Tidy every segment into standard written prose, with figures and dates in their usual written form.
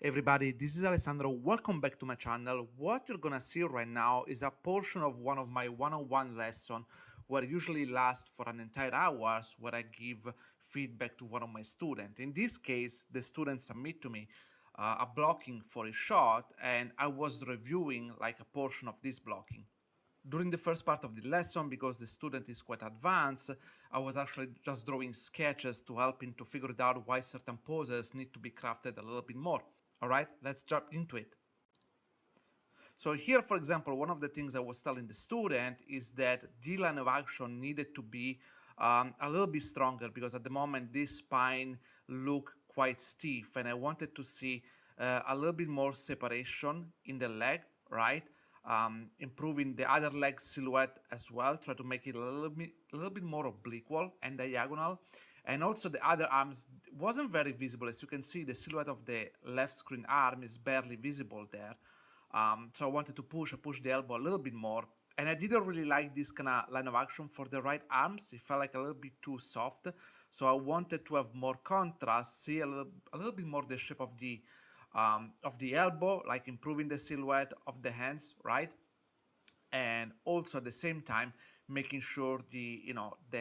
Everybody, this is Alessandro. Welcome back to my channel. What you're gonna see right now is a portion of one of my one-on-one lesson where it usually lasts for an entire hours where I give feedback to one of my students. In this case, the student submit to me a blocking for a shot and I was reviewing like a portion of this blocking. During the first part of the lesson, because the student is quite advanced, I was actually just drawing sketches to help him to figure it out why certain poses need to be crafted a little bit more. All right, let's jump into it. So here, for example, one of the things I was telling the student is that the line of action needed to be a little bit stronger because at the moment this spine looked quite stiff and I wanted to see a little bit more separation in the leg, right? Improving the other leg silhouette as well, try to make it a little bit more oblique and diagonal. And also the other arms wasn't very visible. As you can see, the silhouette of the left screen arm is barely visible there. So I wanted to push the elbow a little bit more. And I didn't really like this kind of line of action for the right arms. It felt like a little bit too soft. So I wanted to have more contrast, see a little bit more the shape of the elbow, like improving the silhouette of the hands, right? And also at the same time making sure the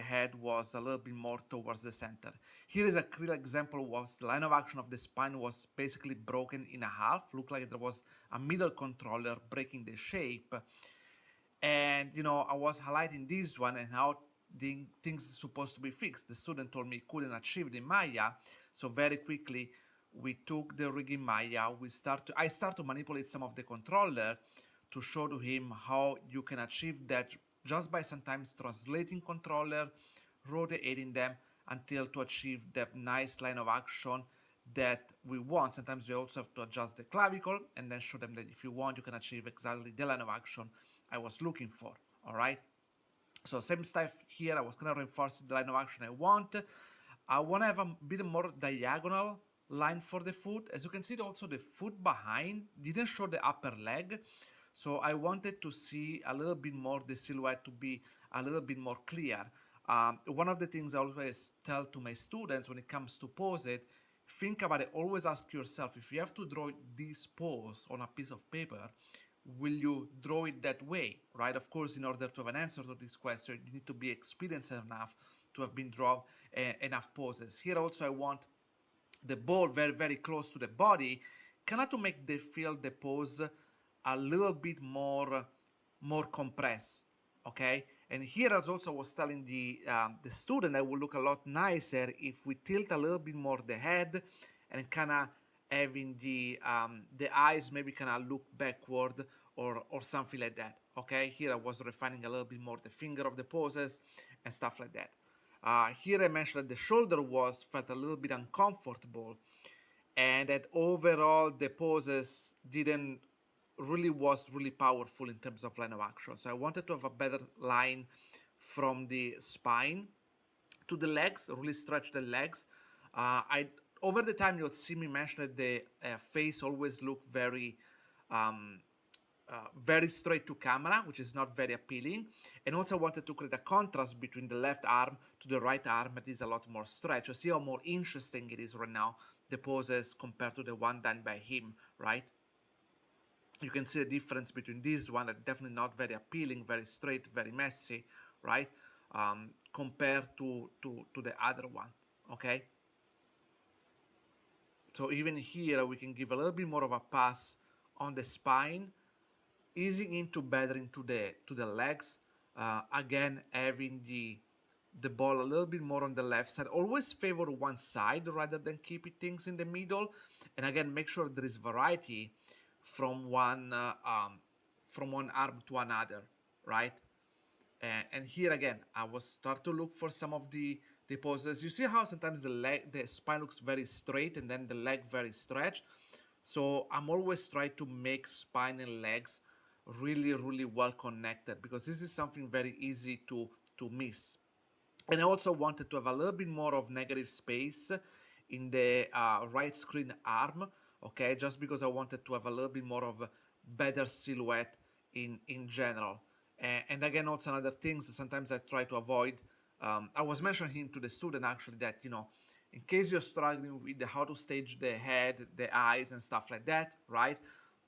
head was a little bit more towards the center. Here is a clear example was the line of action of the spine was basically broken in a half, looked like there was a middle controller breaking the shape. And I was highlighting this one and how the things are supposed to be fixed. The student told me he couldn't achieve the Maya, so very quickly we took the rigging Maya. I start to manipulate some of the controller to show to him how you can achieve that just by sometimes translating controller, rotating them until to achieve that nice line of action that we want. Sometimes we also have to adjust the clavicle and then show them that if you want, you can achieve exactly the line of action I was looking for, all right? So same stuff here, I was gonna reinforce the line of action I want. I wanna have a bit more diagonal line for the foot. As you can see, also the foot behind didn't show the upper leg. So I wanted to see a little bit more the silhouette to be a little bit more clear. One of the things I always tell to my students when it comes to pose it, think about it, always ask yourself, if you have to draw this pose on a piece of paper, will you draw it that way, right? Of course, in order to have an answer to this question, you need to be experienced enough to have been drawn enough poses. Here also I want the ball very, very close to the body, kind of to make the pose a little bit more compressed, okay? And here, as also I was telling the student, that would look a lot nicer if we tilt a little bit more the head and kind of having the eyes maybe kind of look backward or something like that, okay? Here I was refining a little bit more the finger of the poses and stuff like that. Here I mentioned that the shoulder felt a little bit uncomfortable and that overall the poses was really powerful in terms of line of action. So I wanted to have a better line from the spine to the legs, really stretch the legs. Over the time you'll see me mention that the face always looked very straight to camera, which is not very appealing. And also wanted to create a contrast between the left arm to the right arm that is a lot more stretch. You see how more interesting it is right now, the poses compared to the one done by him, right? You can see the difference between this one, that definitely not very appealing, very straight, very messy, right? Compared to the other one, okay? So even here, we can give a little bit more of a pass on the spine, easing into better into the legs. Again, having the ball a little bit more on the left side. Always favor one side rather than keeping things in the middle. And again, make sure there is variety from one arm to another, right? And here again, I was start to look for some of the poses. You see how sometimes the spine looks very straight and then the leg very stretched. So I'm always trying to make spine and legs really, really well connected because this is something very easy to miss. And I also wanted to have a little bit more of negative space in the right screen arm, okay, just because I wanted to have a little bit more of a better silhouette in general. And again, also another things sometimes I try to avoid. I was mentioning to the student actually that in case you're struggling with how to stage the head, the eyes, and stuff like that, right?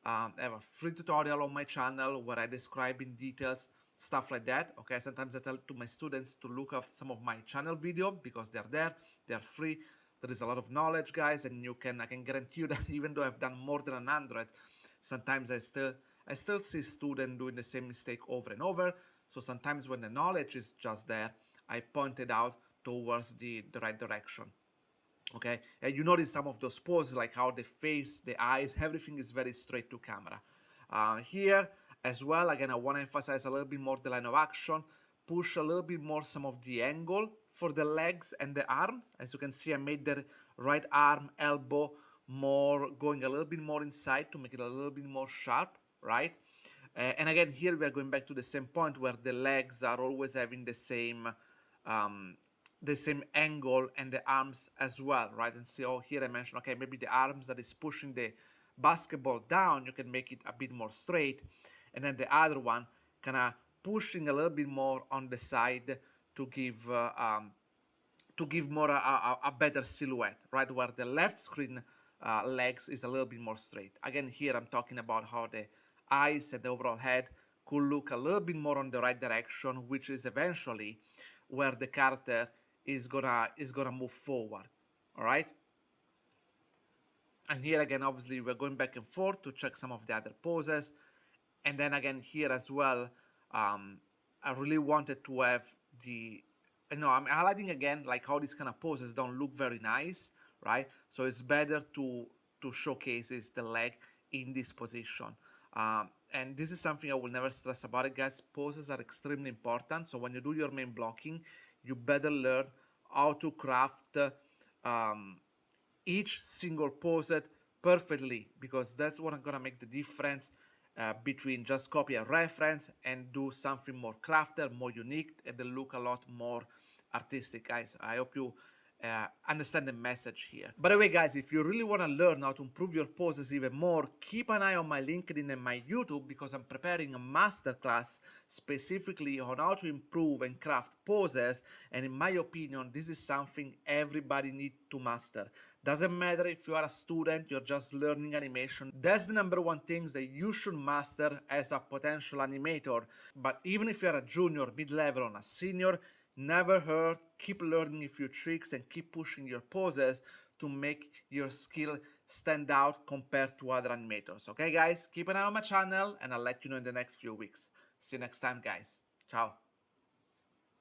I have a free tutorial on my channel where I describe in details stuff like that. Okay, sometimes I tell to my students to look up some of my channel video because they're there, they're free. There is a lot of knowledge, guys, and I can guarantee you that even though I've done more than 100, sometimes I still see students doing the same mistake over and over. So sometimes when the knowledge is just there, I point it out towards the right direction. Okay, and you notice some of those poses, like how the face, the eyes, everything is very straight to camera. Here as well, again, I want to emphasize a little bit more the line of action, push a little bit more some of the angle for the legs and the arms. As you can see, I made the right arm, elbow more, going a little bit more inside to make it a little bit more sharp, right? And again, here we are going back to the same point where the legs are always having um, the same angle, and the arms as well, right? And see, oh, here I mentioned, okay, maybe the arms that is pushing the basketball down, you can make it a bit more straight, and then the other one kind of pushing a little bit more on the side to give more a better silhouette, right? Where the left screen legs is a little bit more straight. Again, here I'm talking about how the eyes and the overall head could look a little bit more on the right direction, which is eventually where the character is gonna move forward. All right. And here again, obviously, we're going back and forth to check some of the other poses. And then again, here as well, I really wanted to have I'm highlighting again, like how these kind of poses don't look very nice, right? So it's better to showcase the leg in this position. And this is something I will never stress about it, guys. Poses are extremely important. So when you do your main blocking, you better learn how to craft each single pose perfectly, because that's what I'm gonna make the difference between just copy a reference and do something more crafted, more unique, and they look a lot more artistic, guys. I hope you understand the message here. By the way, guys, if you really want to learn how to improve your poses even more, keep an eye on my LinkedIn and my YouTube, because I'm preparing a masterclass specifically on how to improve and craft poses, and in my opinion, this is something everybody needs to master. Doesn't matter if you are a student, you're just learning animation. That's the number one thing that you should master as a potential animator. But even if you're a junior, mid-level, or a senior, never hurt, keep learning a few tricks and keep pushing your poses to make your skill stand out compared to other animators. Okay, guys? Keep an eye on my channel, and I'll let you know in the next few weeks. See you next time, guys. Ciao.